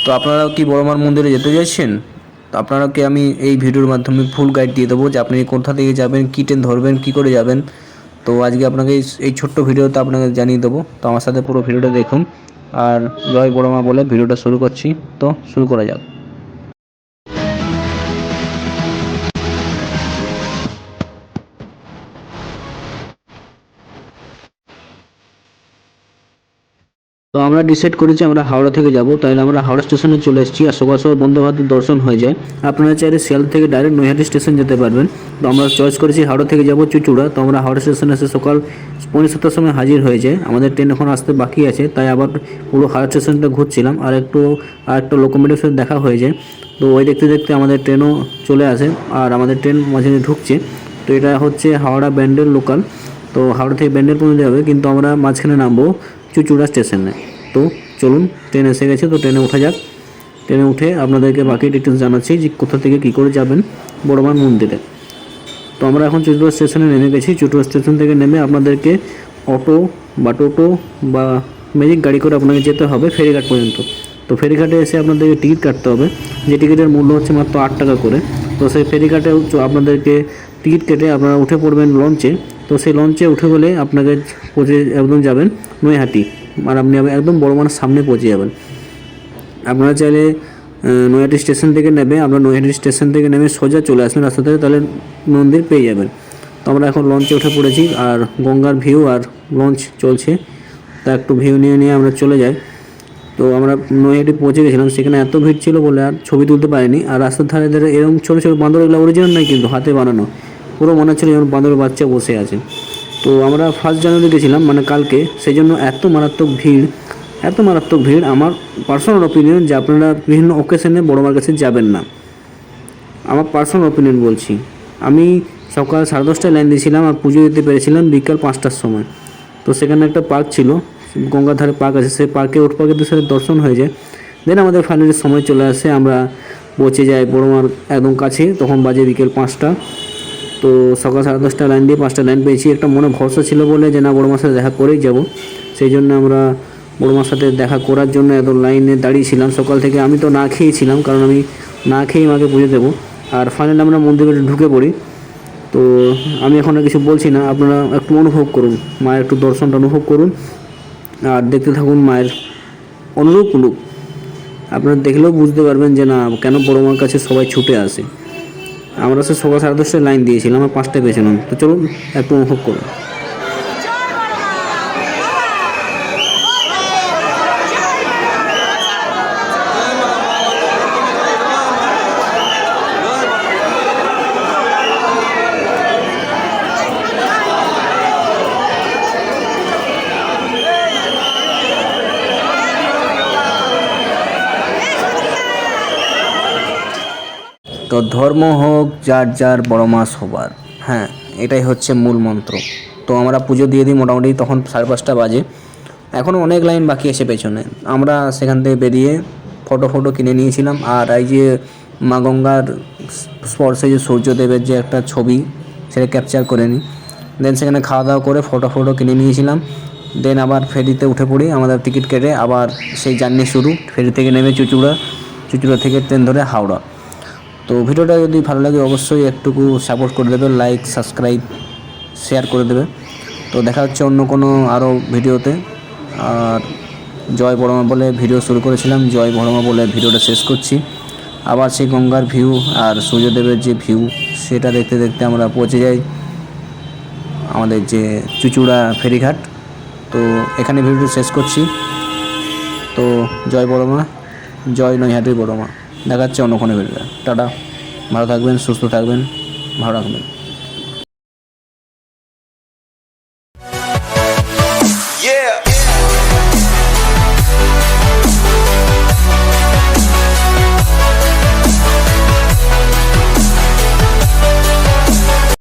তো আপনারাও কি বড়মার মন্দিরে যেতে চাইছেন? তো আপনারাকে আমি এই ভিডিওর মাধ্যমে ফুল গাইড দিয়ে দেবো যে আপনি কোথা থেকে যাবেন, কী ট্রেন ধরবেন, কী করে যাবেন। তো আজকে আপনাকে এই ছোট্ট ভিডিওতে আপনাকে জানিয়ে দেবো। তো আমার সাথে পুরো ভিডিওটা দেখুন। আর জয় বড়মা বলে ভিডিওটা শুরু করছি। তো শুরু করা যাক। তো আমরা ডিসাইড করেছি আমরা হাওড়া থেকে যাব, তাহলে আমরা হাওড়া স্টেশনে চলে এসেছি। আর সকাল সকাল বন্দে ভারতের দর্শন হয়ে যায়। আপনারা চাইলে শিয়ালদা থেকে ডাইরেক্ট নৈহাটি স্টেশন যেতে পারবেন। তো আমরা চয়েস করেছি হাওড়া থেকে যাব চুচুড়া। তো আমরা হাওড়া স্টেশনে এসে সকাল 7:45 সময় হাজির হয়ে যায়। আমাদের ট্রেন এখন আসতে বাকি আছে, তাই আবার পুরো হাওড়া স্টেশনটা ঘুরছিলাম। আর একটা লোকোমোটিভের সাথে দেখা হয়ে যায়। তো ওই দেখতে দেখতে আমাদের ট্রেনও চলে আসে আর আমাদের ট্রেন মাঝে ঢুকছে। তো এটা হচ্ছে হাওড়া ব্যান্ডেল লোকাল। তো হাওড়া থেকে ব্যান্ডেল পর্যন্ত যাবে, কিন্তু আমরা মাঝখানে নামবো চুচুড়া স্টেশনে। তো চলুন, ট্রেন এসে গেছে, তো ট্রেনে ওঠা যাক। ট্রেনে উঠে আপনাদেরকে বাকি ডিটেলস জানাচ্ছি যে কোথা থেকে কী করে যাবেন বড়মার মন্দিরে। তো আমরা এখন চুচুড়া স্টেশনে নেমে গেছি। চুচুড়া স্টেশন থেকে নেমে আপনাদেরকে অটো বা টোটো বা ম্যাজিক গাড়ি করে আপনাকে যেতে হবে ফেরিঘাট পর্যন্ত। তো ফেরিঘাটে এসে আপনাদেরকে টিকিট কাটতে হবে, যে টিকিটের মূল্য হচ্ছে মাত্র 8 টাকা করে। তো সেই ফেরিঘাটে আপনাদেরকে টিকিট কেটে আপনারা উঠে পড়বেন লঞ্চে। তো সেই লঞ্চে উঠে গেলে আপনাকে একদম যাবেন নৈহাটি। আর আপনি একদম বড়মার সামনে পৌঁছে যাবেন। আপনারা চাইলে নৈহাটি স্টেশন থেকে নেবে, আমরা নৈহাটি স্টেশন থেকে নেমে সোজা চলে আসবেন রাস্তা থেকে, তাহলে মন্দির পেয়ে যাবেন। তো আমরা এখন লঞ্চে উঠে পড়েছি আর গঙ্গার ভিউ আর লঞ্চ চলছে, তা একটু ভিউ নিয়ে আমরা চলে যাই। তো আমরা নৈহাটি পৌঁছে গেছিলাম, সেখানে এত ভিড় ছিল বলে আর ছবি তুলতে পারিনি। আর রাস্তার ধারে ধারে এরকম ছোটো ছোটো বাঁদরগুলো অরিজিনাল নয়, কিন্তু হাতে বানানো, পুরো মনে হচ্ছিল যেমন বাঁদরের বাচ্চা বসে আছে। তো আমরা 1 জানুয়ারি গেছিলাম, মানে কালকে, সেই জন্য এত মারাত্মক ভিড়। আমার পার্সোনাল অপিনিয়ন যে আপনারা বিভিন্ন ওকেশনে বড়মার কাছে যাবেন না, আমার পার্সোনাল অপিনিয়ন বলছি। আমি সকাল 10:30টায় লাইন দিয়েছিলাম আর পুজো দিতে পেরেছিলাম বিকাল 5টার সময়। তো সেখানে একটা পার্ক ছিল, গঙ্গার ধারে পার্ক আছে, সেই পার্কে পার্কের সাথে দর্শন হয়ে যায়। দেন আমাদের ফাইনালি সময় চলে আসে, আমরা পৌঁছে যাই বড়মার একদম কাছে। তখন বাজে বিকেল 5টা। তো সকাল 10:30 লাইন দিয়ে 5টা লাইন পেয়েছি। একটা মনে ভরসা ছিল বলে যে না, বড়মার সাথে দেখা করেই যাব। সেই জন্য আমরা বড়মার সাথে দেখা করার জন্য এত লাইনে দাঁড়িয়েছিলাম সকাল থেকে। আমি তো না খেয়েছিলাম, কারণ আমি না খেয়েই মাকে পুজো দেবো। আর ফাইনালি আমরা মন্দিরে ঢুকে পড়ি। তো আমি এখন আর কিছু বলছি না, আপনারা একটু অনুভব করুন, মায়ের একটু দর্শনটা অনুভব করুন আর দেখতে থাকুন মায়ের অনুরূপ রূপ। আপনারা দেখলেও বুঝতে পারবেন যে না, কেন বড়মার কাছে সবাই ছুটে আসে। আমরা সকাল 10:30টায় লাইন দিয়েছিলাম, আমরা 5টায় পেয়েছিলাম। তো চলুন একটু অনুভব করুন। তো ধর্ম হোক যার যার, বড়মা সবার, হ্যাঁ, এটাই হচ্ছে মূল মন্ত্র। তো আমরা পুজো দিয়ে দিই মোটামুটি, তখন 5:30 বাজে। এখনও অনেক লাইন বাকি আছে পেছনে। আমরা সেখান থেকে বেরিয়ে ফটো কিনে নিয়েছিলাম। আর এই যে মা গঙ্গার স্পর্শে যে সূর্যদেবের যে একটা ছবি, সেটা ক্যাপচার করে নিই। দেন সেখানে খাওয়া দাওয়া করে ফটো কিনে নিয়েছিলাম। দেন আবার ফেরিতে উঠে পড়ি, আমাদের টিকিট কেটে আবার সেই জার্নি শুরু। ফেরি থেকে নেমে চুচুড়া থেকে ট্রেন ধরে হাওড়া। তো ভিডিওটা যদি ভালো লাগে অবশ্যই একটুকু সাপোর্ট করে দেবে, লাইক, সাবস্ক্রাইব, শেয়ার করে দেবে। তো দেখা হচ্ছে অন্য কোনো আরও ভিডিওতে। আর জয় বড়মা বলে ভিডিও শুরু করেছিলাম, জয় বড়মা বলে ভিডিওটা শেষ করছি। আবার সেই গঙ্গার ভিউ আর সূর্যদেবের যে ভিউ, সেটা দেখতে দেখতে আমরা পৌঁছে যাই আমাদের যে চুচুড়া ফেরিঘাট। তো এখানে ভিডিওটা শেষ করছি। তো জয় বড়মা, জয় নৈহাটির বড়মা। দেখা যাচ্ছে অন্য কোনো ভিডিও। টাটা, ভালো থাকবেন, সুস্থ থাকবেন, ভালো রাখবেন।